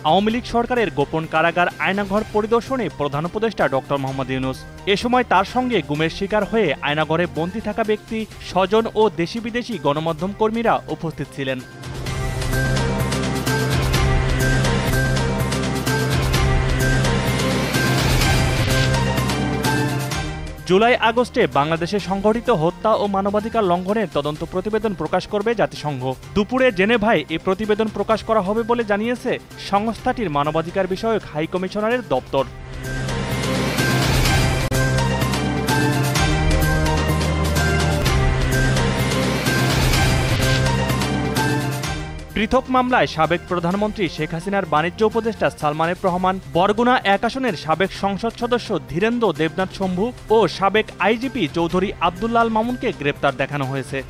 আওয়ামী লীগ সরকারের গোপন কারাগার আয়নাঘর পরিদর্শনে প্রধান উপদেষ্টা ডক্টর মোহাম্মদ ইউনূস। এ সময় তার সঙ্গে গুমের শিকার হয়ে আয়নাঘরে বন্দী থাকা ব্যক্তি, স্বজন ও দেশি বিদেশি গণমাধ্যম কর্মীরা উপস্থিত ছিলেন। জুলাই আগস্টে বাংলাদেশে সংঘটিত হত্যা ও মানবাধিকার লঙ্ঘনের তদন্ত প্রতিবেদন প্রকাশ করবে জাতিসংঘ। দুপুরে জেনেভায় এই প্রতিবেদন প্রকাশ করা হবে বলে জানিয়েছে সংস্থাটির মানবাধিকার বিষয়ক হাই কমিশনারের দপ্তর। পৃথক মামলায় সাবেক প্রধানমন্ত্রী শেখ হাসিনার বাণিজ্য উপদেষ্টা সালমান এফ রহমান, বরগুনা ১ আসনের সাবেক সংসদ সদস্য ধীরেন্দ্র দেবনাথ শম্ভু ও সাবেক আইজিপি চৌধুরী আব্দুল্লাহ আল মামুনকে গ্রেপ্তার দেখানো হয়েছে।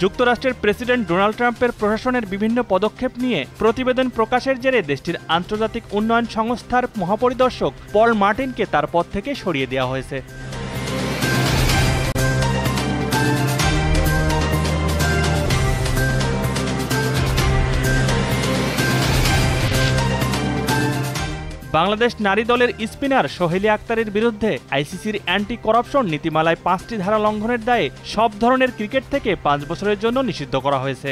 যুক্তরাষ্ট্রের প্রেসিডেন্ট ডোনাল্ড ট্রাম্পের প্রশাসনের বিভিন্ন পদক্ষেপ নিয়ে প্রতিবেদন প্রকাশের জেরে দেশটির আন্তর্জাতিক উন্নয়ন সংস্থার মহাপরিদর্শক পল মার্টিনকে তার পদ থেকে সরিয়ে দেওয়া হয়েছে। বাংলাদেশ নারী দলের স্পিনার সোহেলি আক্তারের বিরুদ্ধে আইসিসির অ্যান্টি করাপশন নীতিমালায় ৫টি ধারা লঙ্ঘনের দায়ে সব ধরনের ক্রিকেট থেকে ৫ বছরের জন্য নিষিদ্ধ করা হয়েছে।